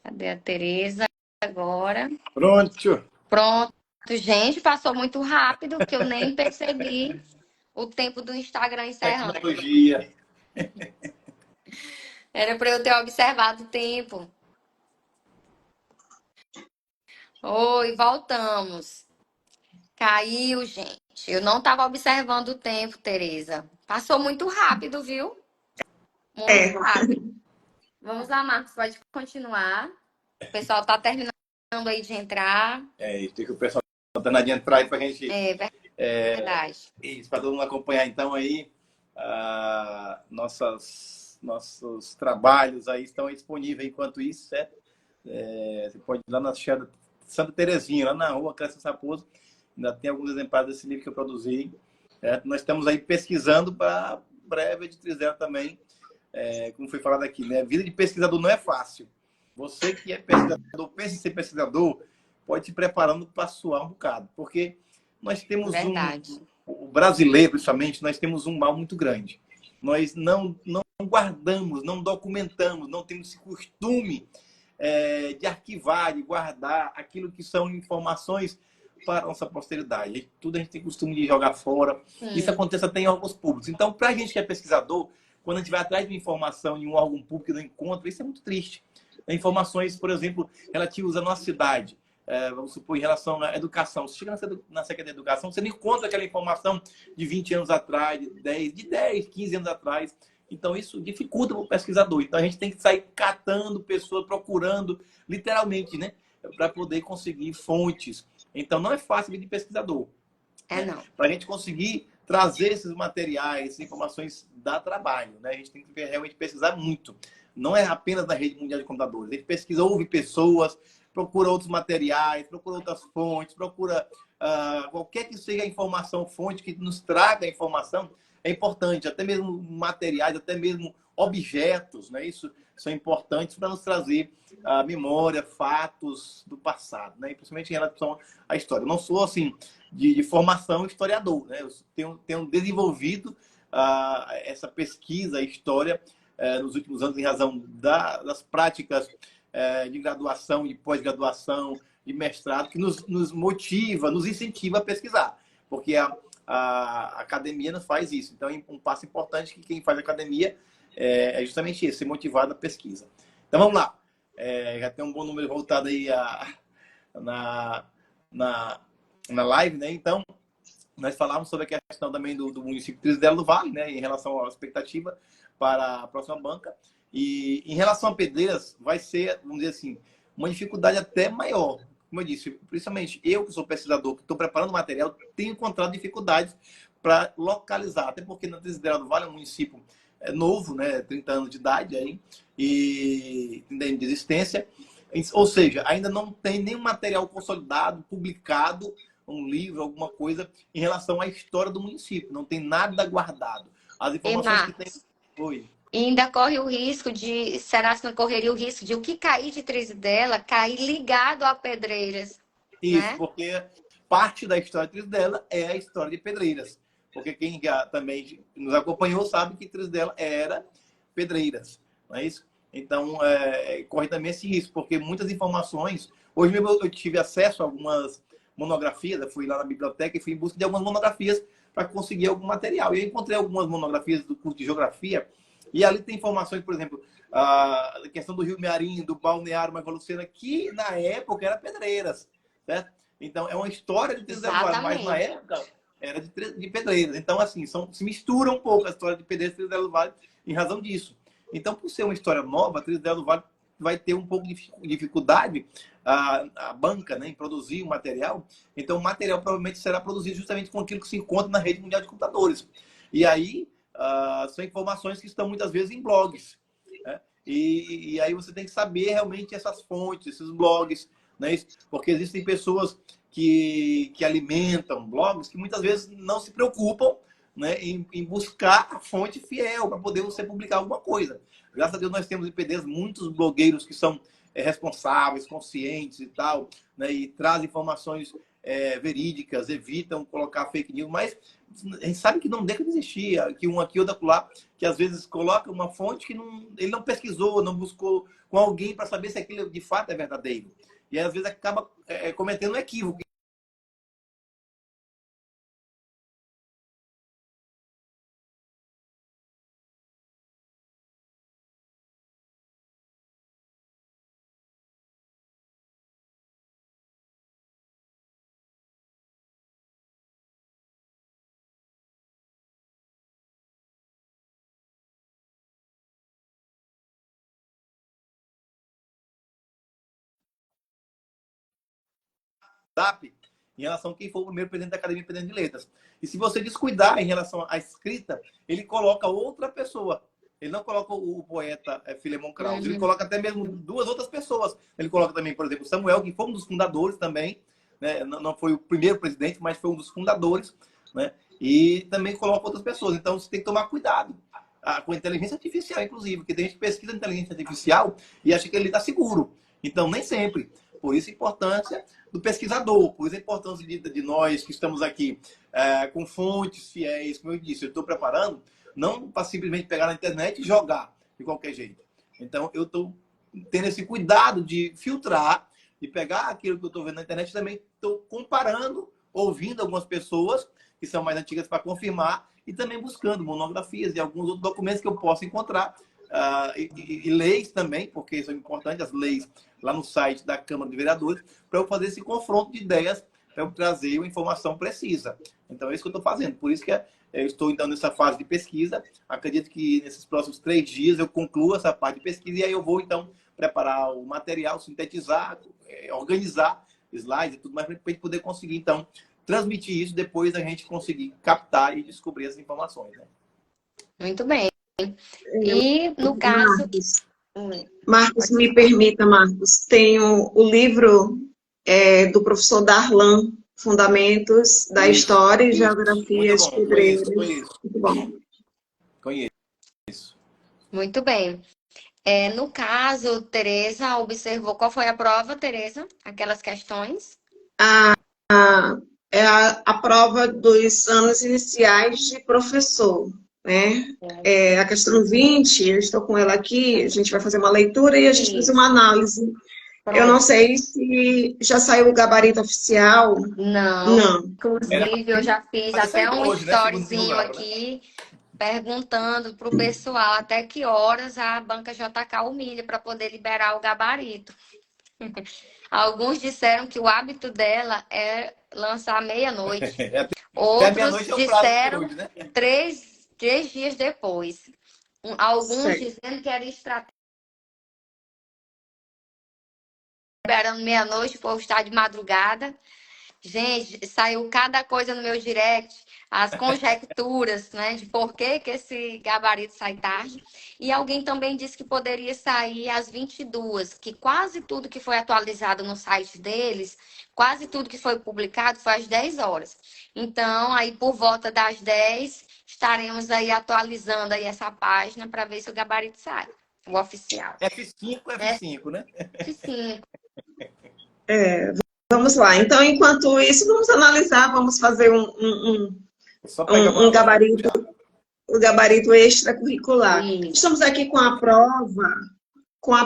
Cadê a Tereza agora? Pronto. Pronto, gente, passou muito rápido que eu nem percebi o tempo do Instagram encerrando. Tecnologia. Era para eu ter observado o tempo. Oi, voltamos. Caiu, gente. Eu não estava observando o tempo, Tereza. Passou muito rápido, viu? Muito É, rápido. Vamos lá, Marcos, pode continuar. O pessoal está terminando aí de entrar. Isso, tem que o pessoal tá de entrar aí pra gente. É verdade. Isso, para todo mundo acompanhar então aí. Nossos trabalhos aí estão disponíveis enquanto isso, certo? Você pode ir lá na Santa Terezinha, lá na rua Clécio Raposo. Ainda tem alguns exemplares desse livro que eu produzi. Nós estamos aí pesquisando para breve de Trizela também. Como foi falado aqui, né? Vida de pesquisador não é fácil. Você que é pesquisador, pensa em ser pesquisador, pode ir se preparando para suar um bocado. Porque nós temos Verdade. o brasileiro, principalmente, nós temos um mal muito grande. Nós não guardamos, não documentamos, não temos esse costume de arquivar, de guardar aquilo que são informações para a nossa posteridade. Tudo a gente tem costume de jogar fora. Isso acontece até em órgãos públicos. Então, para a gente que é pesquisador, quando a gente vai atrás de uma informação em um órgão público e não encontra, isso é muito triste. Informações, por exemplo, relativas à nossa cidade. Vamos supor, em relação à educação. Você chega na Secretaria de Educação, você não encontra aquela informação de 20 anos atrás, de 10, 15 anos atrás. Então, isso dificulta para o pesquisador. Então, a gente tem que sair catando pessoas, procurando, literalmente, né? Para poder conseguir fontes. Então, não é fácil vir de pesquisador. Não. Para a gente conseguir trazer esses materiais, essas informações, dá trabalho, né? A gente tem que realmente pesquisar muito. Não é apenas na rede mundial de computadores. A gente pesquisa, ouve pessoas, procura outros materiais, procura outras fontes, procura qualquer que seja a informação, fonte que nos traga a informação, é importante. Até mesmo materiais, até mesmo objetos, né? Isso são importantes para nos trazer a memória, fatos do passado, né? E principalmente em relação à história. Eu não sou, assim, de formação historiador, né? Eu tenho desenvolvido essa pesquisa, a história, nos últimos anos, em razão das práticas de graduação, de pós-graduação, de mestrado, que nos motiva, nos incentiva a pesquisar. Porque a academia não faz isso. Então, um passo importante que quem faz academia é justamente esse, ser motivado à pesquisa. Então, vamos lá. Já tem um bom número voltado aí na live, né? Então, nós falávamos sobre a questão também do município de Trizedela do Vale, né? Em relação à expectativa para a próxima banca. E em relação a Pedreiras, vai ser, vamos dizer assim, uma dificuldade até maior. Como eu disse, principalmente eu que sou pesquisador, que estou preparando material, tenho encontrado dificuldades para localizar, até porque na Trizedela do Vale é um município novo, né? 30 anos de idade aí, e de existência. Ou seja, ainda não tem nenhum material consolidado, publicado, um livro, alguma coisa, em relação à história do município. Não tem nada guardado. As informações que tem... Oi. E ainda corre o risco será que não correria o risco de o que cair de Trizedela cair ligado a Pedreiras? Isso, né? porque parte da história de Trizedela é a história de Pedreiras. Porque quem já também nos acompanhou sabe que Trizedela era Pedreiras, não é isso? Então, corre também esse risco, porque muitas informações... Hoje mesmo eu tive acesso a algumas monografias, eu fui lá na biblioteca e fui em busca de algumas monografias para conseguir algum material. E eu encontrei algumas monografias do curso de Geografia, e ali tem informações, por exemplo, a questão do Rio Mearim, do Balneário Magalucena, que na época era Pedreiras, certo? Então, é uma história de Trizedela, mas na época era de Pedreiras. Então, assim, se mistura um pouco a história de Pedreiras e Trizedela do Vale em razão disso. Então, por ser uma história nova, a Trizedela do Vale vai ter um pouco de dificuldade a banca, né, em produzir o material. Então, o material provavelmente será produzido justamente com aquilo que se encontra na rede mundial de computadores. E aí, são informações que estão muitas vezes em blogs. Né? E aí você tem que saber realmente essas fontes, esses blogs, né? Porque existem pessoas que alimentam blogs que muitas vezes não se preocupam, né, em buscar a fonte fiel para poder você publicar alguma coisa. Graças a Deus nós temos em PDs muitos blogueiros que são responsáveis, conscientes e tal, né, e trazem informações verídicas, evitam colocar fake news, mas a gente sabe que não deixa de existir, que um aqui, outro lá, que às vezes coloca uma fonte que ele não pesquisou, não buscou com alguém para saber se aquilo de fato é verdadeiro. E às vezes acaba cometendo um equívoco. WhatsApp em relação a quem foi o primeiro presidente da Academia Brasileira de Letras. E se você descuidar em relação à escrita, ele coloca outra pessoa. Ele não coloca o poeta Filemon Krause, ele coloca até mesmo duas outras pessoas. Ele coloca também, por exemplo, Samuel, que foi um dos fundadores também, né? Não foi o primeiro presidente, mas foi um dos fundadores, né? E também coloca outras pessoas. Então você tem que tomar cuidado com a inteligência artificial, inclusive, porque tem gente que pesquisa inteligência artificial e acha que ele está seguro. Então, nem sempre. Por isso a importância do pesquisador, por isso a importância de nós que estamos aqui com fontes fiéis, como eu disse, eu estou preparando, não para simplesmente pegar na internet e jogar de qualquer jeito. Então, eu estou tendo esse cuidado de filtrar, de pegar aquilo que eu estou vendo na internet e também estou comparando, ouvindo algumas pessoas que são mais antigas para confirmar e também buscando monografias e alguns outros documentos que eu possa encontrar. E leis também, porque são importantes as leis lá no site da Câmara de Vereadores, para eu fazer esse confronto de ideias, para eu trazer uma informação precisa. Então, é isso que eu estou fazendo. Por isso que eu estou, então, nessa fase de pesquisa. Acredito que nesses próximos 3 dias eu concluo essa parte de pesquisa e aí eu vou, então, preparar o material, sintetizar, organizar slides e tudo mais, para a gente poder conseguir, então, transmitir isso depois da gente conseguir captar e descobrir as informações, né? Muito bem. E, no caso... Marcos, me permita, Marcos, tem o livro do professor Darlan, Fundamentos da História e Geografia de Pedreiras. Conheço. Muito bom. Conheço. Muito bem. No caso, Tereza observou qual foi a prova, Tereza? Aquelas questões? É a prova dos anos iniciais de professor, né? A questão 20, eu estou com ela aqui, a gente vai fazer uma leitura e a gente faz uma análise. Pronto. Eu não sei se já saiu o gabarito oficial. Não. Inclusive, eu já fiz até um hoje, storyzinho aqui, perguntando para o pessoal até que horas a banca JK humilha para poder liberar o gabarito. Alguns disseram que o hábito dela é lançar meia-noite. Outros disseram hoje, né? 3 dias depois. Alguns dizendo que era estratégia. Liberando meia-noite, o povo está de madrugada. Gente, saiu cada coisa no meu direct, as conjecturas, né, de por que esse gabarito sai tarde. E alguém também disse que poderia sair às 22, que quase tudo que foi atualizado no site deles, quase tudo que foi publicado foi às 10 horas. Então, aí por volta das 10, estaremos aí atualizando aí essa página para ver se o gabarito sai, o oficial. F5, né? F5. Vamos lá. Então, enquanto isso, vamos analisar, vamos fazer um gabarito, o gabarito extracurricular. Estamos aqui com a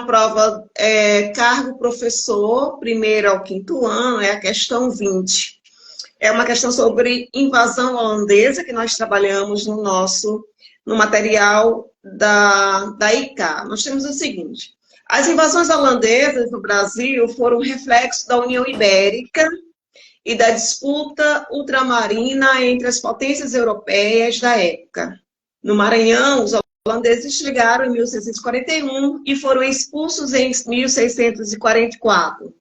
prova cargo professor, 1º ao 5º ano, é a questão 20. É uma questão sobre invasão holandesa, que nós trabalhamos no material da ICA. Nós temos o seguinte: as invasões holandesas no Brasil foram reflexo da União Ibérica e da disputa ultramarina entre as potências europeias da época. No Maranhão, os holandeses chegaram em 1641 e foram expulsos em 1644.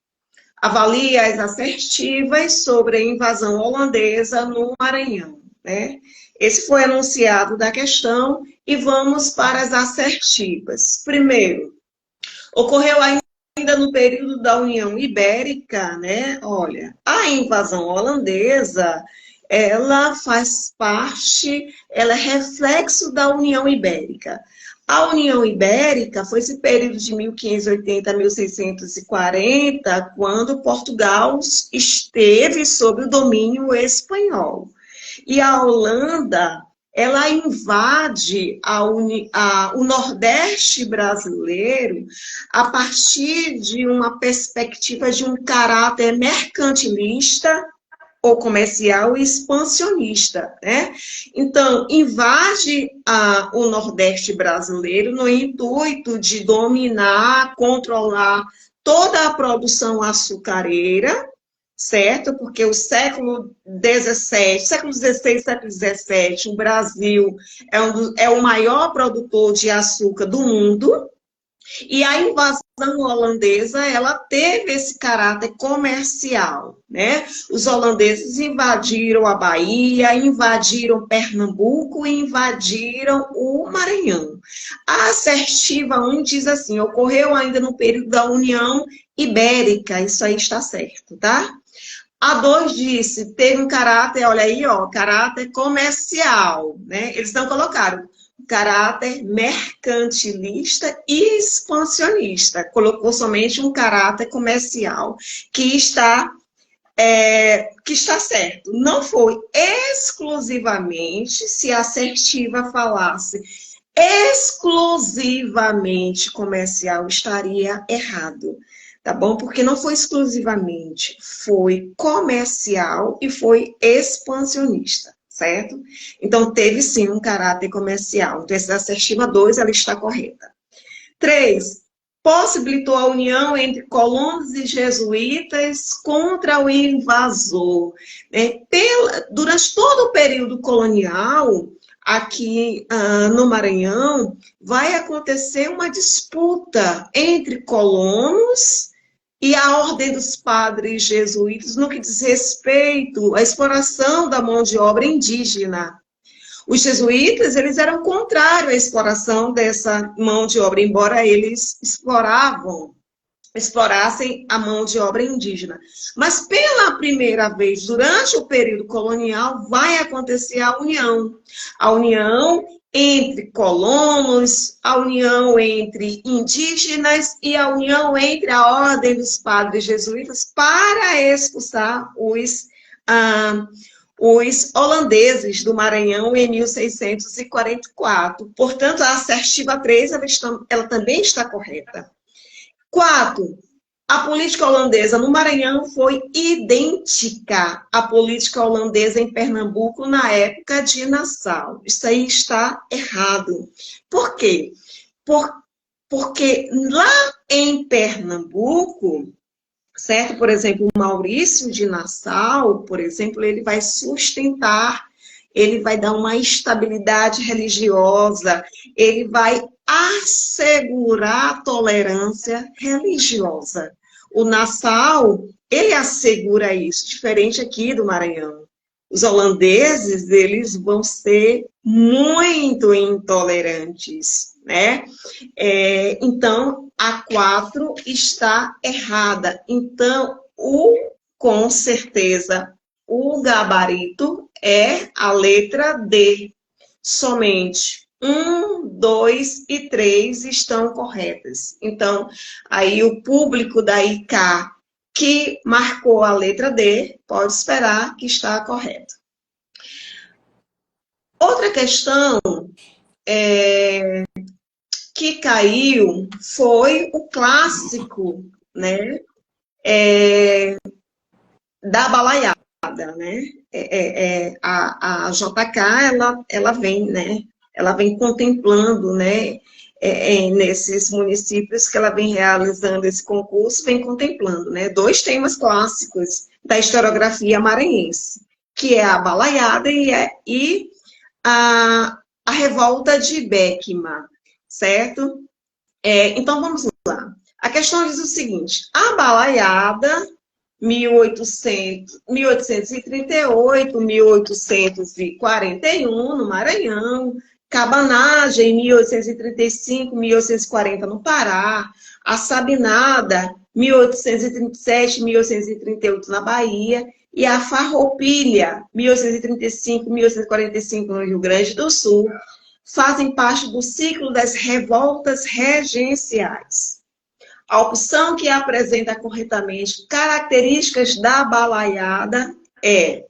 Avalie as assertivas sobre a invasão holandesa no Maranhão, né? Esse foi enunciado da questão e vamos para as assertivas. Primeiro, ocorreu ainda no período da União Ibérica, né? Olha, a invasão holandesa, ela faz parte, ela é reflexo da União Ibérica. A União Ibérica foi esse período de 1580 a 1640, quando Portugal esteve sob o domínio espanhol. E a Holanda, ela invade o Nordeste brasileiro a partir de uma perspectiva de um caráter mercantilista ou comercial e expansionista, né? Então, invade o Nordeste brasileiro no intuito de dominar, controlar toda a produção açucareira, certo? Porque o século XVI, século XVI, século XVII, o Brasil é o maior produtor de açúcar do mundo, e a invasão holandesa, ela teve esse caráter comercial, né? Os holandeses invadiram a Bahia, invadiram Pernambuco e invadiram o Maranhão. A assertiva 1 diz assim, ocorreu ainda no período da União Ibérica, isso aí está certo, tá? A 2 disse, teve um caráter, olha aí, ó, caráter comercial, né? Eles não colocaram caráter mercantilista e expansionista. Colocou somente um caráter comercial, que está certo. Não foi exclusivamente, se a assertiva falasse exclusivamente comercial, estaria errado. Tá bom? Porque não foi exclusivamente, foi comercial e foi expansionista, certo? Então, teve sim um caráter comercial. Então, essa assertiva 2, ela está correta. 3, possibilitou a união entre colonos e jesuítas contra o invasor. Durante todo o período colonial, aqui no Maranhão, vai acontecer uma disputa entre colonos e a Ordem dos Padres Jesuítas no que diz respeito à exploração da mão de obra indígena. Os jesuítas, eles eram contrários à exploração dessa mão de obra, embora eles explorassem a mão de obra indígena. Mas pela primeira vez, durante o período colonial, vai acontecer a união entre colonos, a união entre indígenas e a união entre a Ordem dos Padres Jesuítas para expulsar os holandeses do Maranhão em 1644. Portanto, a assertiva 3, ela também está correta. 4, a política holandesa no Maranhão foi idêntica à política holandesa em Pernambuco na época de Nassau. Isso aí está errado. Por quê? Porque lá em Pernambuco, certo? Por exemplo, o Maurício de Nassau, por exemplo, ele vai sustentar, ele vai dar uma estabilidade religiosa, ele vai assegurar a tolerância religiosa. O Nassau, ele assegura isso, diferente aqui do Maranhão. Os holandeses, eles vão ser muito intolerantes, né? Então, a 4 está errada. Então, com certeza, o gabarito é a letra D. Somente 1, 2 e 3 estão corretas. Então, aí o público da IK que marcou a letra D, pode esperar que está correto. Outra questão que caiu foi o clássico, né, da balaiada, né? A JK, ela vem, né? Ela vem contemplando, né? Nesses municípios que ela vem realizando esse concurso, vem contemplando, né? 2 temas clássicos da historiografia maranhense, que é a balaiada e a revolta de Beckman, certo? Então, vamos lá. A questão diz o seguinte, a balaiada, 1838, 1841, no Maranhão, Cabanagem, 1835, 1840, no Pará, a Sabinada, 1837, 1838, na Bahia, e a Farroupilha, 1835, 1845, no Rio Grande do Sul, fazem parte do ciclo das revoltas regenciais. A opção que apresenta corretamente características da balaiada é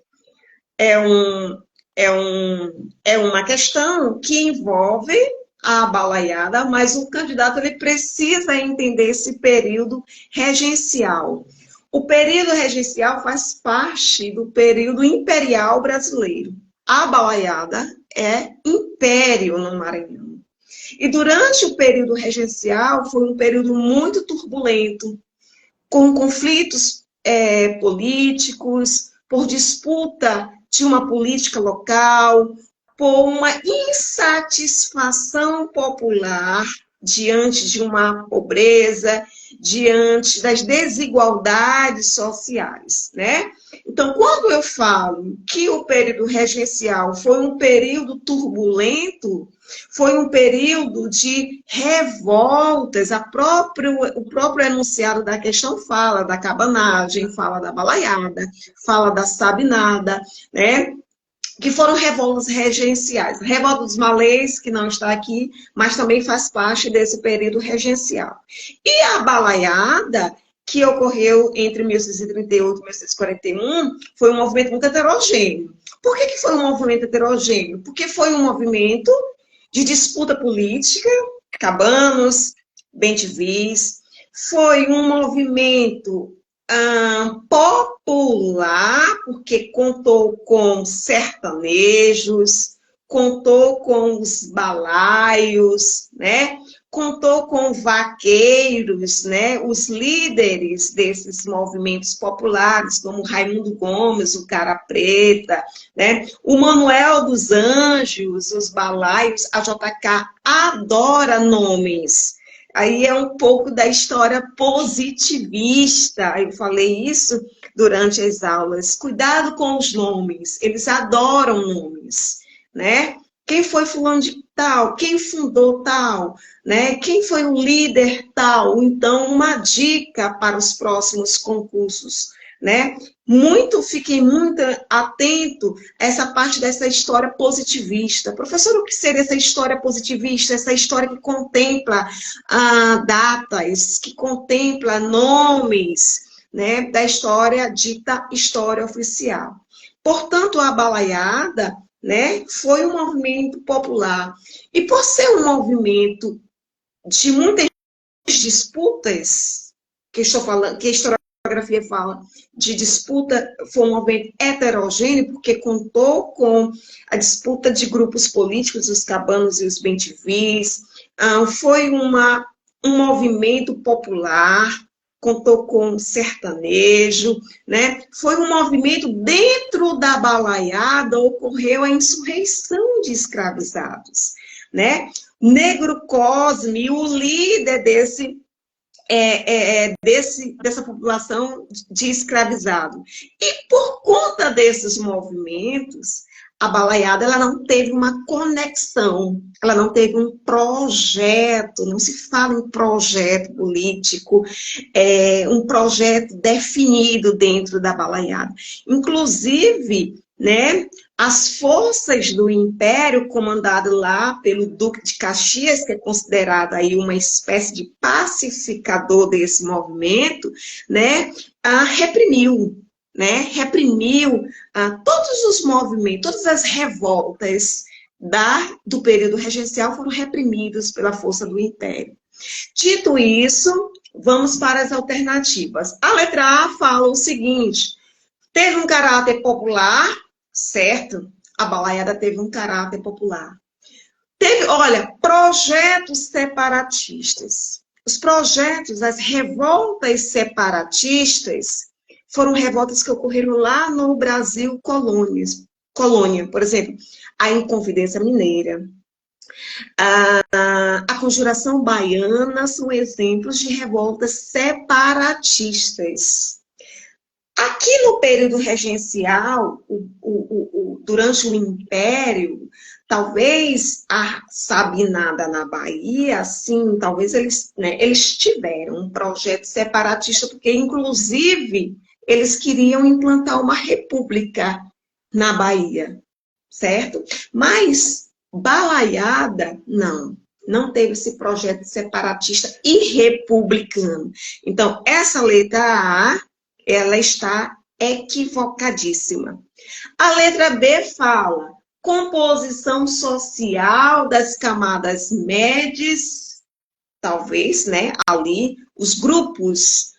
uma questão que envolve a balaiada, mas o candidato ele precisa entender esse período regencial. O período regencial faz parte do período imperial brasileiro. A balaiada é império no Maranhão. E durante o período regencial foi um período muito turbulento, com conflitos políticos, por disputa de uma política local, por uma insatisfação popular diante de uma pobreza, diante das desigualdades sociais, né? Então, quando eu falo que o período regencial foi um período turbulento, foi um período de revoltas, o próprio enunciado da questão fala da cabanagem, fala da balaiada, fala da sabinada, né? Que foram revoltas regenciais. A revolta dos malês, que não está aqui, mas também faz parte desse período regencial. E a balaiada, que ocorreu entre 1638 e 1641, foi um movimento muito heterogêneo. Por que foi um movimento heterogêneo? Porque foi um movimento de disputa política, cabanos, bem-te-vis, foi um movimento popular, porque contou com sertanejos, contou com os balaios, né? Contou com vaqueiros, né? Os líderes desses movimentos populares, como Raimundo Gomes, o Cara Preta, né? O Manuel dos Anjos, os balaios, a JK adora nomes. Aí é um pouco da história positivista. Eu falei isso durante as aulas. Cuidado com os nomes. Eles adoram nomes, né? Quem foi fulano de tal? Quem fundou tal? Né? Quem foi o líder tal? Então, uma dica para os próximos concursos, né? Fiquem muito atento a essa parte dessa história positivista. Professor, o que seria essa história positivista? Essa história que contempla datas, que contempla nomes, né, da história dita história oficial. Portanto, a balaiada, né, foi um movimento popular. E por ser um movimento de muitas disputas, que estou falando, que a historiografia fala de disputa, foi um movimento heterogêneo, porque contou com a disputa de grupos políticos, os cabanos e os bem-te-vis, foi um movimento popular, contou com sertanejo, né? Foi um movimento dentro da balaiada, ocorreu a insurreição de escravizados, né? Negro Cosme, o líder dessa população de escravizado. E por conta desses movimentos, a balaiada ela não teve uma conexão, ela não teve um projeto, não se fala em projeto político, um projeto definido dentro da balaiada. Inclusive, né, as forças do Império, comandado lá pelo Duque de Caxias, que é considerado aí uma espécie de pacificador desse movimento, né, reprimiu todos os movimentos, todas as revoltas do período regencial foram reprimidos pela força do Império. Dito isso, vamos para as alternativas. A letra A fala o seguinte: teve um caráter popular, certo? A balaiada teve um caráter popular. Teve, olha, projetos separatistas. Os projetos, as revoltas separatistas, foram revoltas que ocorreram lá no Brasil colônia. Por exemplo, a Inconfidência Mineira, a Conjuração Baiana são exemplos de revoltas separatistas. Aqui no período regencial, durante o Império, talvez a Sabinada na Bahia, sim, talvez eles tiveram um projeto separatista, porque, inclusive, eles queriam implantar uma república na Bahia, certo? Mas Balaiada, não teve esse projeto separatista e republicano. Então, essa letra A, ela está equivocadíssima. A letra B fala composição social das camadas médias, talvez, né, ali, os grupos,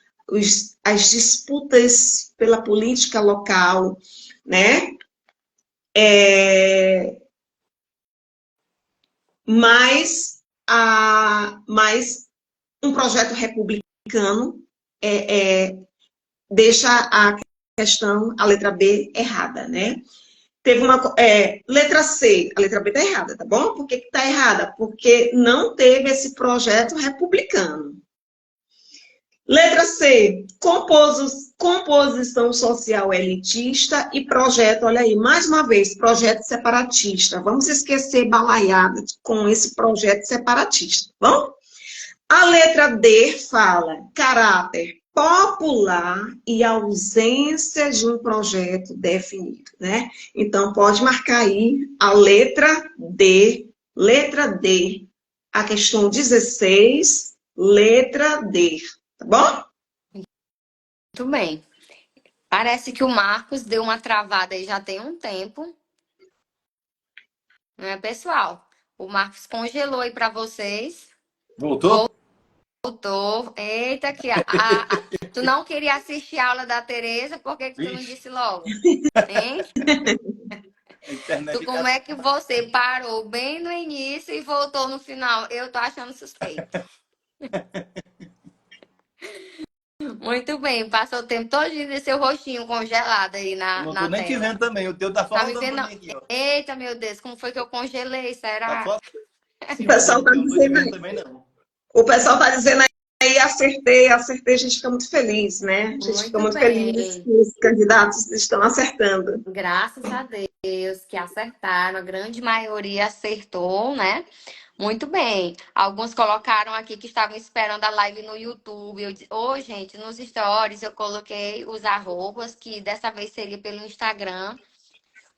as disputas pela política local, né, mas um projeto republicano deixa a questão, a letra B, errada, né? Teve uma letra C, a letra B está errada, tá bom? Por que está errada? Porque não teve esse projeto republicano. Letra C, composição social elitista e projeto, olha aí, mais uma vez, projeto separatista. Vamos esquecer balaiada com esse projeto separatista, tá bom? A letra D fala caráter popular e ausência de um projeto definido, né? Então, pode marcar aí a letra D, a questão 16, letra D, tá bom? Muito bem. Parece que o Marcos deu uma travada aí já tem um tempo. Não é, pessoal? O Marcos congelou aí para vocês. Voltou? Voltou. Eita, tu não queria assistir a aula da Tereza, por que tu não disse logo? Hein? Como é que você parou bem no início e voltou no final? Eu tô achando suspeito. Muito bem, passou o tempo todo de seu rostinho congelado aí Não tô na nem te tela. vendo também, o teu tá Tá me faltando vendo? pra mim aqui, ó. Eita, meu Deus, como foi que eu congelei? Tá Será? só O pessoal tá eu não tô te vendo também, não. O pessoal tá dizendo aí, acertei, a gente fica muito feliz, né? A gente fica muito feliz que os candidatos estão acertando. Graças a Deus que acertaram, a grande maioria acertou, né? Muito bem. Alguns colocaram aqui que estavam esperando a live no YouTube. Gente, nos stories eu coloquei os arrobas, que dessa vez seria pelo Instagram,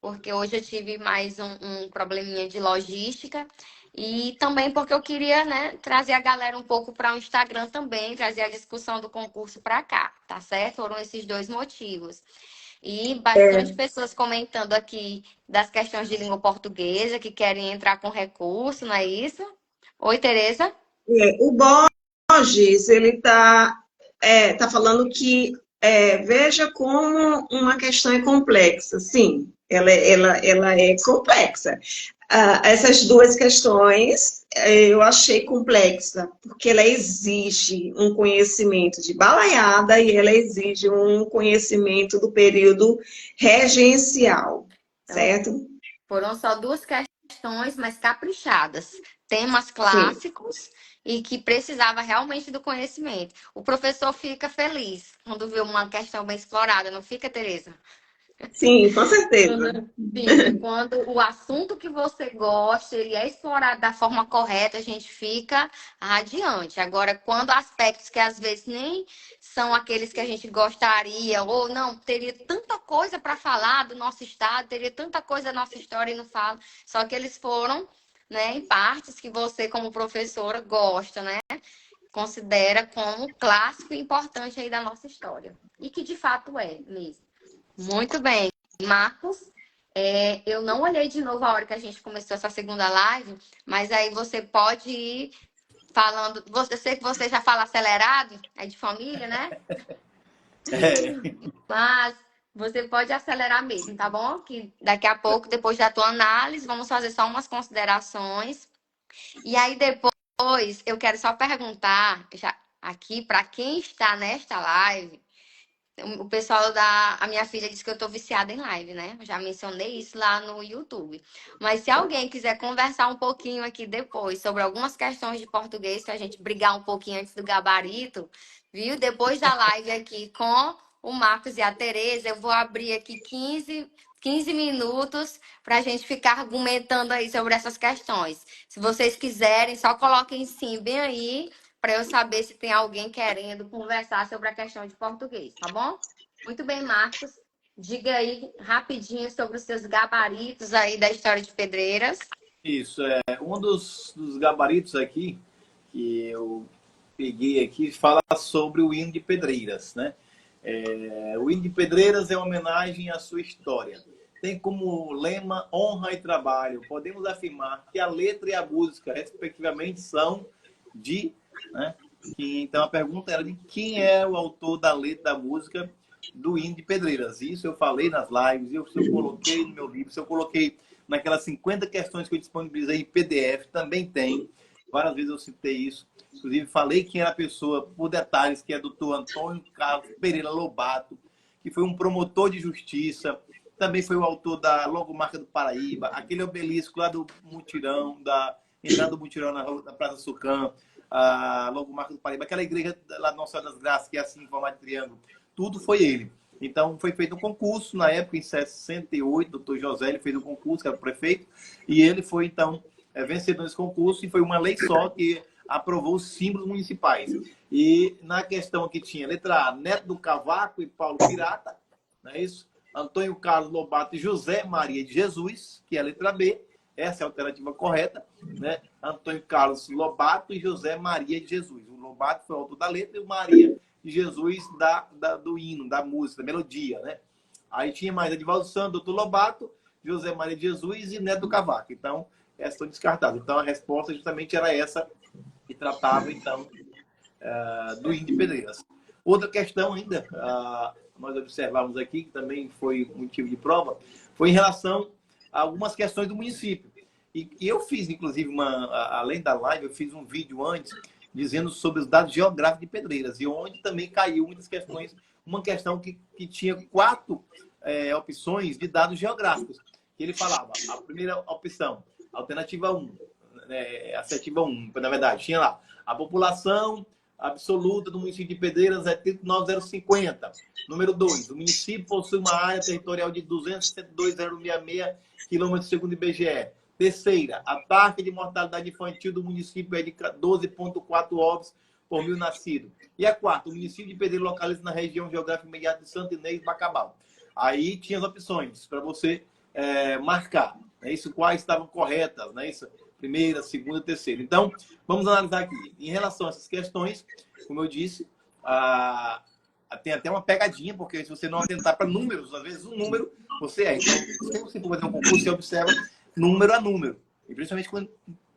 porque hoje eu tive mais um probleminha de logística. E também porque eu queria, né, trazer a galera um pouco para o Instagram também, trazer a discussão do concurso para cá, tá certo? Foram esses dois motivos. E bastante pessoas comentando aqui das questões de língua portuguesa, que querem entrar com recurso, não é isso? Oi, Tereza. O Borges, ele tá falando que veja como uma questão é complexa. Sim, ela é complexa. Essas duas questões eu achei complexa, porque ela exige um conhecimento de balaiada e ela exige um conhecimento do período regencial, certo? Foram só duas questões, mas caprichadas. Temas Sim. clássicos e que precisava realmente do conhecimento. O professor fica feliz quando vê uma questão bem explorada, não fica, Tereza? Sim, com certeza. Sim, quando o assunto que você gosta, ele é explorado da forma correta, a gente fica radiante. Agora, quando aspectos que às vezes nem são aqueles que a gente gostaria, ou não, teria tanta coisa para falar do nosso estado, teria tanta coisa da nossa história e não fala, só que eles foram, né, em partes que você, como professora, gosta, né? Considera como clássico e importante aí da nossa história. E que de fato é mesmo. Muito bem. Marcos, eu não olhei de novo a hora que a gente começou essa segunda live, mas aí você pode ir falando. Eu sei que você já fala acelerado, é de família, né? Mas você pode acelerar mesmo, tá bom? Que daqui a pouco, depois da tua análise, vamos fazer só umas considerações. E aí depois eu quero só perguntar já aqui para quem está nesta live. O pessoal a minha filha disse que eu tô viciada em live, né? Já mencionei isso lá no YouTube. Mas se alguém quiser conversar um pouquinho aqui depois sobre algumas questões de português, pra gente brigar um pouquinho antes do gabarito, viu? Depois da live aqui com o Marcos e a Tereza, eu vou abrir aqui 15 minutos pra gente ficar argumentando aí sobre essas questões. Se vocês quiserem, só coloquem sim bem aí para eu saber se tem alguém querendo conversar sobre a questão de português, tá bom? Muito bem, Marcos. Diga aí rapidinho sobre os seus gabaritos aí da história de Pedreiras. Isso, um dos gabaritos aqui que eu peguei aqui fala sobre o hino de Pedreiras, né? O hino de Pedreiras é uma homenagem à sua história. Tem como lema honra e trabalho. Podemos afirmar que a letra e a música, respectivamente, são de... Né? Então, a pergunta era de quem é o autor da letra da música do hino de Pedreiras. Isso eu falei nas lives, isso eu coloquei no meu livro, isso eu coloquei naquelas 50 questões que eu disponibilizei em PDF, também tem. Várias vezes eu citei isso. Inclusive, falei quem era a pessoa, por detalhes, que é o Dr. Antônio Carlos Pereira Lobato, que foi um promotor de justiça, também foi o autor da logomarca do Paraíba, aquele obelisco lá do mutirão, da entrada do mutirão na Praça Sucam, a logomarca do Paraíba, aquela igreja lá Nossa Senhora das Graças, que é assim, em formato de triângulo. Tudo foi ele. Então, foi feito um concurso, na época, em 68, o doutor José ele fez um concurso, que era o prefeito, e ele foi, então, vencedor desse concurso, e foi uma lei só que aprovou os símbolos municipais. E na questão que tinha letra A, Neto do Cavaco e Paulo Pirata, não é isso? Antônio Carlos Lobato e José Maria de Jesus, que é a letra B, essa é a alternativa correta, né? Antônio Carlos Lobato e José Maria de Jesus. O Lobato foi o autor da letra e o Maria de Jesus do hino, da música, da melodia, né? Aí tinha mais Edivaldo Santos, doutor Lobato, José Maria de Jesus e Neto do Cavaco. Então, essas estão descartadas. Então, a resposta justamente era essa, que tratava, então, do hino de Pedreiras. Outra questão ainda, nós observamos aqui, que também foi motivo de prova, foi em relação a algumas questões do município. E eu fiz, inclusive, além da live, eu fiz um vídeo antes, dizendo sobre os dados geográficos de Pedreiras, e onde também caiu muitas questões, uma questão que tinha 4 opções de dados geográficos. Ele falava, a primeira opção, alternativa 1, assertiva 1, na verdade, tinha lá, a população absoluta do município de Pedreiras é 39.050. Número 2, o município possui uma área territorial de 262,066 km segundo o IBGE. Terceira, a taxa de mortalidade infantil do município é de 12,4 ovos por mil nascidos. E a quarta, o município de Pedreiras localiza na região geográfica imediata de Santo Inês e Bacabal. Aí tinha as opções para você marcar, né? Isso, quais estavam corretas, né? Isso, primeira, segunda, terceira. Então, vamos analisar aqui. Em relação a essas questões, como eu disse, tem até uma pegadinha, porque se você não atentar para números, às vezes um número você é. Então, se você for fazer um concurso, você observa número a número. E principalmente quando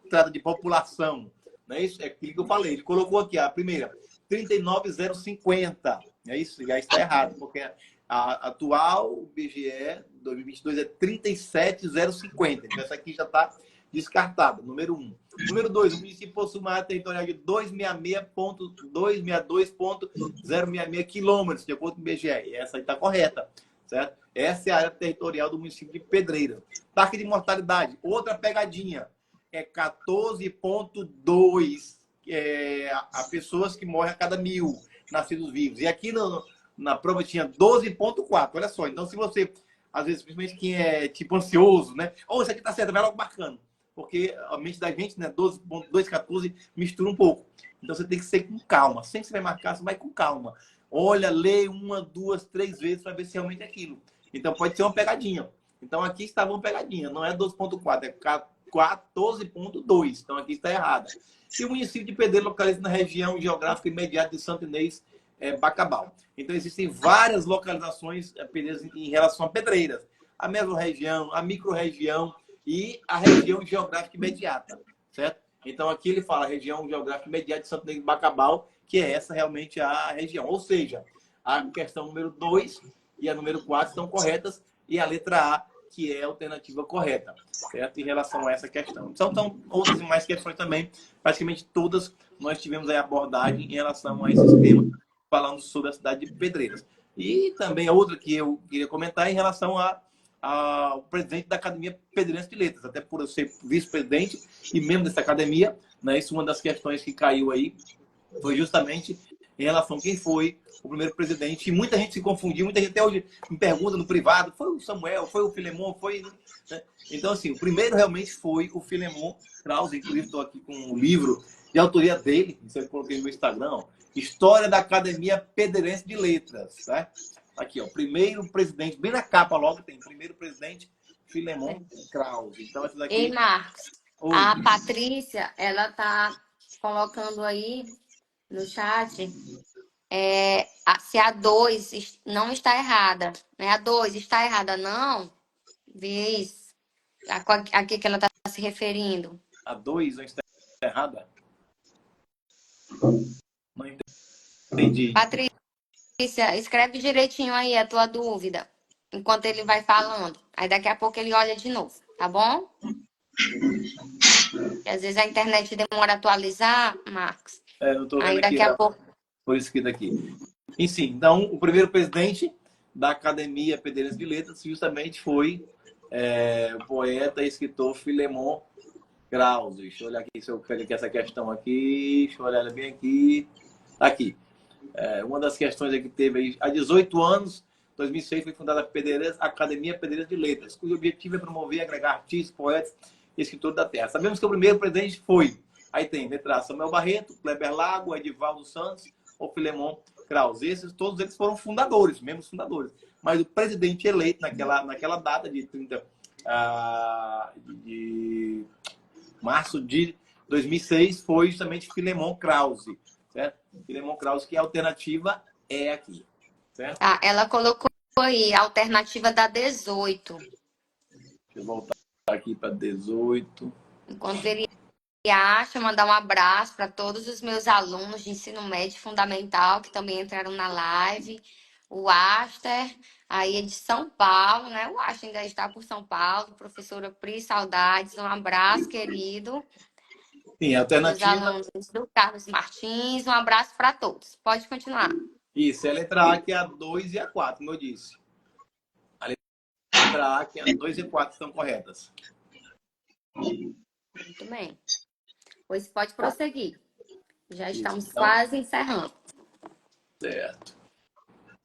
trata de população. Não é isso? É aquilo que eu falei. Ele colocou aqui a primeira, 39.050. É isso? Já está errado, porque a atual BGE 2022 é 37.050. Então, essa aqui já está descartada. Número 1. Número 2, o município possui uma área territorial de 262,066 quilômetros, de acordo com o IBGE. E essa aí está correta, certo? Essa é a área territorial do município de Pedreiras. Taxa de mortalidade, outra pegadinha, é 14,2 a pessoas que morrem a cada 1.000 nascidos vivos. E aqui na prova tinha 12,4. Olha só, então se você, às vezes, principalmente quem é tipo ansioso, né? Isso aqui tá certo, vai logo marcando. Porque a mente da gente, né, 12,2, 14, mistura um pouco. Então você tem que ser com calma. Sempre que você vai marcar, você vai com calma. Olha, lê 1, 2, 3 vezes para ver se realmente é aquilo. Então pode ser uma pegadinha. Então aqui estava uma pegadinha, não é 12,4, é 14,2. Então aqui está errada. E o município de Pedreiras localiza na região geográfica imediata de Santo Inês, Bacabal. Então existem várias localizações em relação a Pedreiras. A mesma-região, a micro-região e a região geográfica imediata, certo? Então aqui ele fala região geográfica imediata de Santo Inês Bacabal, que é essa realmente a região. Ou seja, a questão número 2 e a número 4 estão corretas e a letra A, que é a alternativa correta, certo? Em relação a essa questão. Então, são outras e mais questões também. Praticamente todas nós tivemos a abordagem em relação a esse tema, falando sobre a cidade de Pedreiras. E também a outra que eu queria comentar em relação ao presidente da Academia Pedreirense de Letras, até por eu ser vice-presidente e membro dessa academia, né? Isso é uma das questões que caiu aí, foi justamente em relação a quem foi o primeiro presidente. E muita gente se confundiu, muita gente até hoje me pergunta no privado, foi o Samuel, foi o Filemon, foi... Né? Então, assim, o primeiro realmente foi o Filemon Krause, inclusive estou aqui com um livro de autoria dele, isso eu coloquei no meu Instagram, ó, História da Academia Pedreirense de Letras, tá? Aqui, ó, primeiro presidente, bem na capa logo tem primeiro presidente Filemon Krause. Então, essa Ei, daqui... Marcos, Oi. a Patrícia, ela tá colocando aí no chat se a 2 não está errada. Né? A 2 está errada, não? Vê isso. A que ela está se referindo? A 2 não está errada? Não entendi. Patrícia, escreve direitinho aí a tua dúvida, enquanto ele vai falando. Aí daqui a pouco ele olha de novo, tá bom? Porque às vezes a internet demora a atualizar, Marcos. Eu estou vendo Aí aqui, daqui a pouco. por escrito aqui. Enfim, então, o primeiro presidente da Academia Pedreiras de Letras justamente foi o poeta e escritor Filemon Krause. Deixa eu olhar aqui se eu pego aqui essa questão aqui. Deixa eu olhar ela bem aqui. Aqui. Uma das questões que teve aí, há 18 anos, 2006, foi fundada a Academia Pedreiras de Letras, cujo objetivo é promover e agregar artistas, poetas e escritores da terra. Sabemos que o primeiro presidente foi, aí tem letra A, Samuel Barreto, Kleber Lago, Edivaldo Santos ou Filemon Krause. Todos eles foram fundadores, membros fundadores. Mas o presidente eleito naquela data de 30 de março de 2006 foi justamente Filemon Krause, certo? Filemon Krause, que a alternativa é aqui, certo? Ela colocou aí a alternativa da 18. Deixa eu voltar aqui para 18. Enquanto ele acha, mandar um abraço para todos os meus alunos de ensino médio fundamental que também entraram na live. O Aster, aí é de São Paulo, né? O Aster ainda está por São Paulo. Professora Pri, saudades. Um abraço, querido. Sim, a Os alternativa... alunos do Carlos Martins. Um abraço para todos. Pode continuar. Isso, é a letra A, que é a 2 e a 4, como eu disse. A letra A, que é a 2 e a 4 estão corretas. Muito bem. Pois pode prosseguir. Já estamos Então, quase encerrando. certo.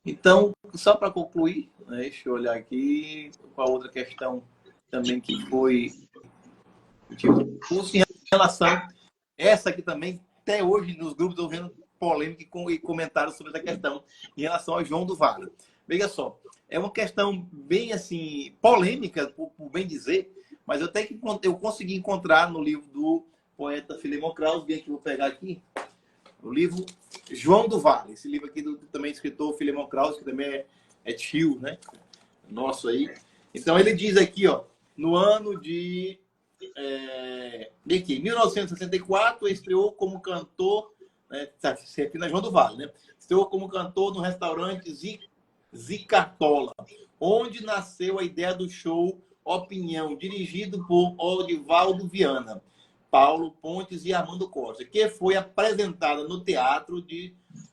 Então, só para concluir, né, deixa eu olhar aqui com a outra questão também que foi curso em relação essa aqui também, até hoje nos grupos estou vendo polêmica e comentários sobre essa questão em relação ao João do Vale. Veja só, é uma questão bem assim polêmica, por bem dizer, mas eu consegui encontrar no livro do poeta Filemon Krause, bem aqui, vou pegar aqui, o livro João do Vale, esse livro aqui do também escritor Filemon Krause, que também é tio, né? Nosso aí. Então ele diz aqui, ó, no ano de em 1964, estreou como cantor, né, na João do Vale, né? Estreou como cantor no restaurante Zicartola, onde nasceu a ideia do show Opinião, dirigido por Odivaldo Viana, Paulo Pontes e Armando Costa, que foi apresentada no teatro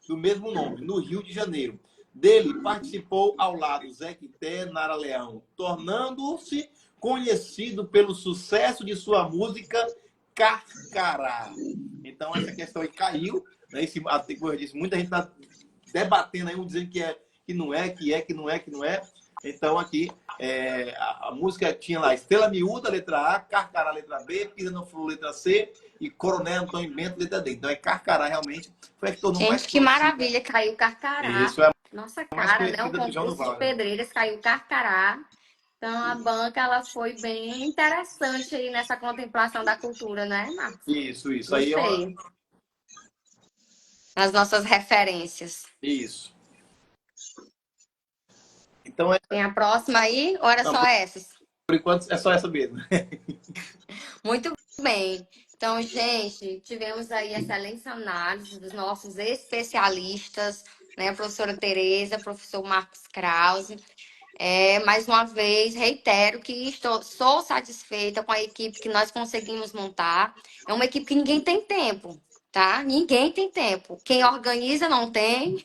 do mesmo nome, no Rio de Janeiro. Dele participou ao lado Zé Quité, Nara Leão, tornando-se conhecido pelo sucesso de sua música Carcará. Então, essa questão aí caiu, né? Como eu disse, muita gente está debatendo aí, dizendo que não é, que não é, que não é. Então, aqui, a música tinha lá Estrela Miúda, letra A, Carcará, letra B, Pisa no Flu, letra C, e Coronel Antônio Bento, letra D. Então, Carcará, realmente, foi a que tornou mais Gente, que maravilha, caiu Carcará. Isso é Nossa a mais cara, né? Um conhecida do João do concurso de Vale. pedreiras, caiu Carcará. Então, a banca, ela foi bem interessante aí nessa contemplação da cultura, né, Marcos? Isso. Aí Gostei. As nossas referências. Isso. Então, Tem a próxima aí ou era só essas? Por enquanto, é só essa mesmo. Muito bem. Então, gente, tivemos aí excelentes análises dos nossos especialistas, né? A professora Tereza, professor Marcos Krause. Mais uma vez, reitero que sou satisfeita com a equipe que nós conseguimos montar. É uma equipe que ninguém tem tempo, tá? Ninguém tem tempo. Quem organiza não tem.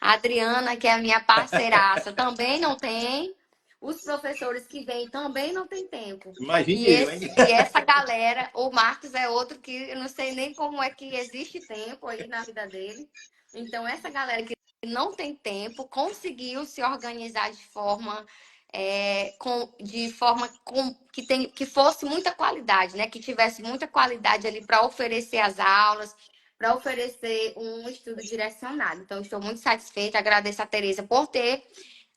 A Adriana, que é a minha parceiraça, também não tem. Os professores que vêm também não tem tempo. Imagine eu, hein? E essa galera, o Marcos é outro que eu não sei nem como é que existe tempo aí na vida dele. Então, essa galera que não tem tempo conseguiu se organizar de forma que fosse muita qualidade, né? Que tivesse muita qualidade ali para oferecer as aulas, para oferecer um estudo direcionado. Então, estou muito satisfeita, agradeço a Tereza por ter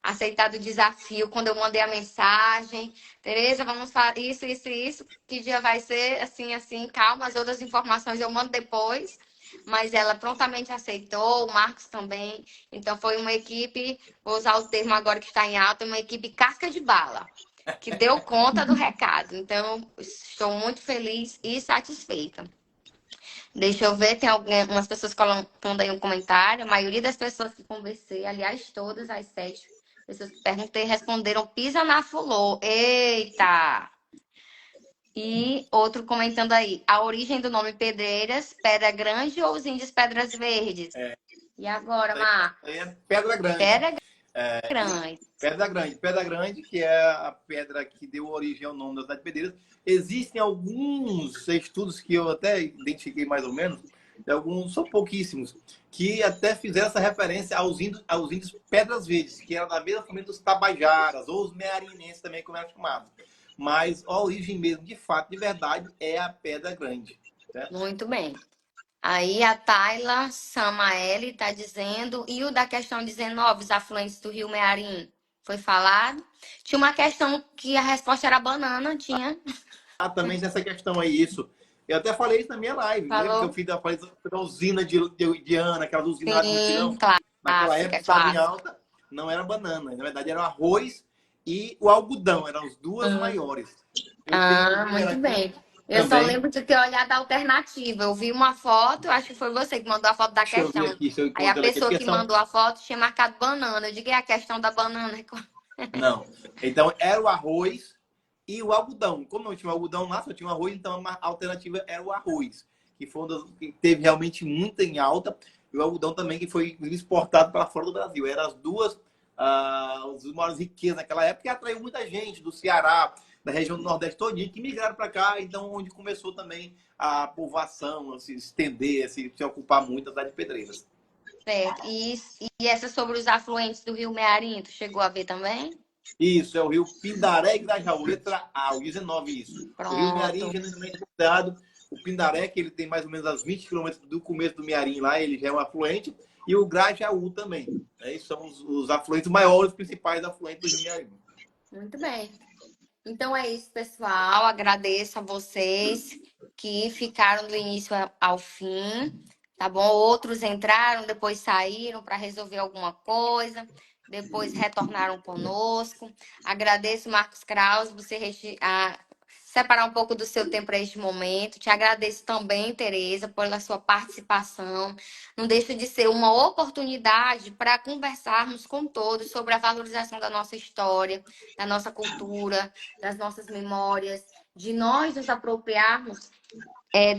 aceitado o desafio quando eu mandei a mensagem. Tereza, vamos fazer isso. Que dia vai ser? Assim, assim, calma. As outras informações eu mando depois. Mas ela prontamente aceitou, o Marcos também. Então, foi uma equipe, vou usar o termo agora que está em alta, uma equipe casca de bala, que deu conta do recado. Então, estou muito feliz e satisfeita. Deixa eu ver, tem algumas pessoas colocando aí um comentário. A maioria das pessoas que conversei, aliás, todas as 7 pessoas que perguntei, responderam pisa na fulô. Eita! E outro comentando aí, a origem do nome Pedreiras, Pedra Grande ou os índios Pedras Verdes? É, E agora, Marco? é Pedra Grande. Pedra Grande. Pedra Grande. Pedra Grande, que é a pedra que deu origem ao nome da cidade de Pedreiras. Existem alguns estudos que eu até identifiquei mais ou menos, alguns são pouquíssimos, que até fizeram essa referência aos índios Pedras Verdes, que eram da mesma família dos Tabajaras, ou os Mearinenses também, como eram chamados. Mas a origem mesmo, de fato, de verdade, é a Pedra Grande. Certo? Muito bem. Aí a Tayla Samaeli está dizendo, e o da questão 19, os afluentes do Rio Mearim, foi falado? Tinha uma questão que a resposta era banana, tinha. Também nessa questão aí, isso. Eu até falei isso na minha live. Lembra que eu Falou? fiz da usina de Ana, aquelas usinas lá de Sim, mutirão? Naquela época, clássica, estava em clássica. alta, não era banana. Na verdade, era o arroz e o algodão. Eram as duas maiores. Eu tenho um número Muito aqui bem. Eu só também. lembro de ter olhado a alternativa. Eu vi uma foto, acho que foi você que mandou a foto da Deixa eu ver questão. aqui se eu Aí a encontro ela aqui. pessoa Porque que são... mandou a foto tinha marcado banana. Eu digo, é a questão da banana. Não. Então, era o arroz e o algodão. Como não tinha o algodão lá, só tinha o arroz, então a alternativa era o arroz, que foi que teve realmente muita em alta, e o algodão também, que foi exportado para fora do Brasil. Eram as duas as maiores riquezas naquela época, e atraiu muita gente do Ceará, da região do Nordeste todinha, que migraram para cá, então onde começou também a povoação, a se estender, a se ocupar muito da cidade de Pedreiras. Certo. E essa sobre os afluentes do Rio Mearim, tu chegou a ver também? Isso, é o rio Pindaré e Grajaú, letra A, o 19, isso. O rio Mearim, Pronto. genuinamente considerado o Pindaré, que ele tem mais ou menos as 20 quilômetros do começo do Mearim lá, ele já é um afluente, e o Grajaú também. Né? São os afluentes maiores, principais afluentes do rio Mearim. Muito bem. Então é isso, pessoal. Agradeço a vocês que ficaram do início ao fim, tá bom? Outros entraram, depois saíram para resolver alguma coisa, depois retornaram conosco. Agradeço, Marcos Krause, você separar um pouco do seu tempo para este momento. Te agradeço também, Tereza, pela sua participação. Não deixa de ser uma oportunidade para conversarmos com todos sobre a valorização da nossa história, da nossa cultura, das nossas memórias, de nós nos apropriarmos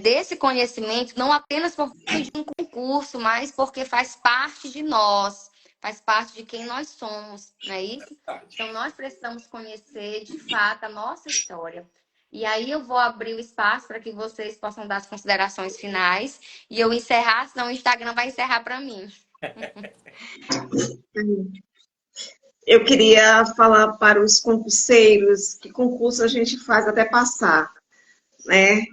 desse conhecimento, não apenas por meio de um concurso, mas porque faz parte de nós, faz parte de quem nós somos, não é isso? Então, nós precisamos conhecer, de fato, a nossa história. E aí eu vou abrir o espaço para que vocês possam dar as considerações finais e eu encerrar, senão o Instagram vai encerrar para mim. Eu queria falar para os concurseiros que concurso a gente faz até passar, né?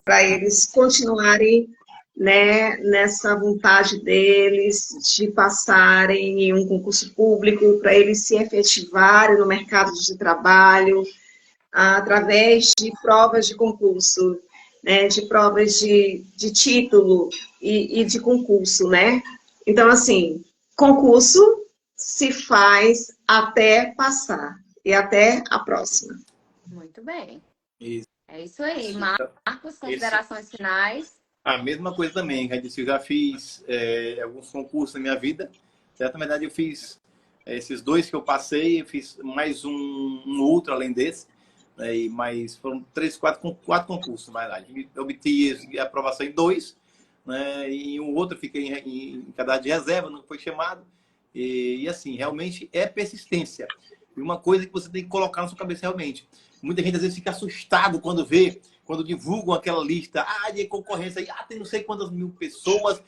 Para eles continuarem, né, nessa vontade deles de passarem em um concurso público, para eles se efetivarem no mercado de trabalho, através de provas de concurso, né, de provas de título e de concurso, né? Então, assim, concurso se faz até passar. E até a próxima. Muito bem. Isso. É isso aí. Marcos, considerações finais. A mesma coisa também, eu já fiz alguns concursos na minha vida. Certo? Na verdade, eu fiz esses 2 que eu passei, eu fiz mais um outro além desse. Mas foram 4 concursos, na verdade. Eu obtive a aprovação em 2, né? E um outro eu fiquei em cadastro de reserva, não foi chamado. E assim, realmente é persistência. E uma coisa que você tem que colocar na sua cabeça realmente. Muita gente às vezes fica assustado quando divulgam aquela lista, de concorrência, tem não sei quantas mil pessoas,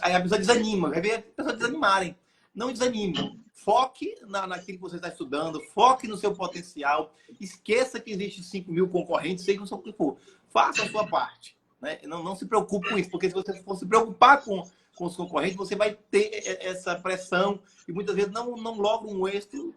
aí a pessoa desanima, vai ver as pessoas desanimarem. Não desanime. Foque naquilo que você está estudando, foque no seu potencial, esqueça que existe 5 mil concorrentes, seja o que for. Faça a sua parte. Né? Não se preocupe com isso, porque se você for se preocupar com com os concorrentes, você vai ter essa pressão e muitas vezes não logra um êxito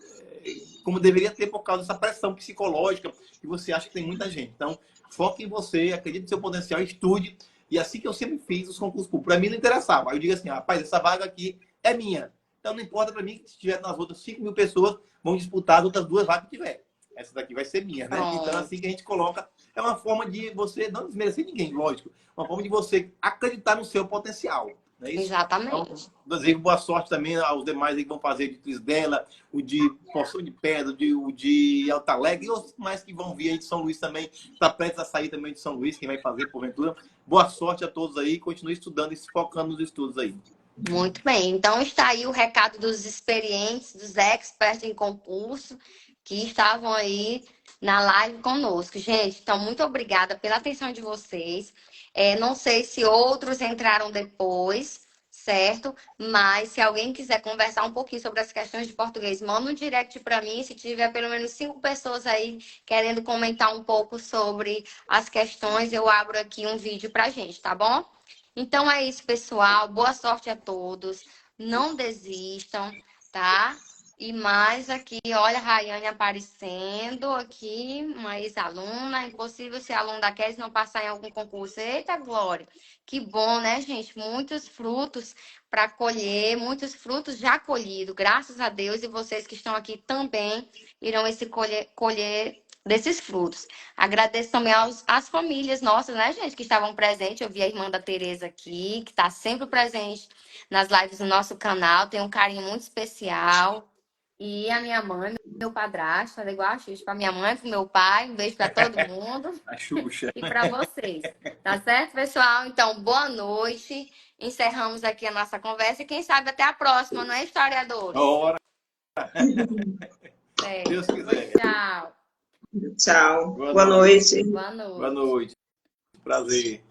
como deveria ter por causa dessa pressão psicológica que você acha que tem muita gente. Então, foque em você, acredite no seu potencial, estude. E assim que eu sempre fiz os concursos públicos. Para mim não interessava. Aí eu digo assim, rapaz, essa vaga aqui é minha. Então não importa para mim que se tiver nas outras 5 mil pessoas, vão disputar as outras 2 vagas que tiver. Essa daqui vai ser minha, né? Então assim que a gente coloca, é uma forma de você não desmerecer ninguém, lógico. Uma forma de você acreditar no seu potencial. Não é isso? Exatamente. Então, desejo boa sorte também aos demais aí que vão fazer de Trisdela, o de Poção de Pedra, o de Alto Alegre e outros mais que vão vir aí de São Luís também. Está prestes a sair também de São Luís, quem vai fazer porventura. Boa sorte a todos aí, continue estudando e se focando nos estudos aí. Muito bem. Então está aí o recado dos experientes, dos experts em concurso que estavam aí na live conosco. Gente, então muito obrigada pela atenção de vocês. Não sei se outros entraram depois, certo? Mas se alguém quiser conversar um pouquinho sobre as questões de português, manda um direct para mim. Se tiver pelo menos 5 pessoas aí querendo comentar um pouco sobre as questões, eu abro aqui um vídeo para gente, tá bom? Então é isso, pessoal. Boa sorte a todos. Não desistam, tá? E mais aqui, olha a Rayane aparecendo aqui, uma ex-aluna. Impossível ser aluno da Kes não passar em algum concurso. Eita, Glória! Que bom, né, gente? Muitos frutos para colher, muitos frutos já colhidos, graças a Deus. E vocês que estão aqui também irão colher desses frutos. Agradeço também às famílias nossas, né, gente, que estavam presentes. Eu vi a irmã da Tereza aqui, que está sempre presente nas lives do nosso canal. Tem um carinho muito especial. E a minha mãe, meu padrasto, era igual a Xuxa, para minha mãe, para meu pai. Um beijo para todo mundo. A Xuxa. E para vocês. Tá certo, pessoal? Então, boa noite. Encerramos aqui a nossa conversa. E quem sabe até a próxima, não é, historiadores? Ora, Deus quiser. Tchau. Tchau. Boa noite. Boa noite. Boa noite. Prazer.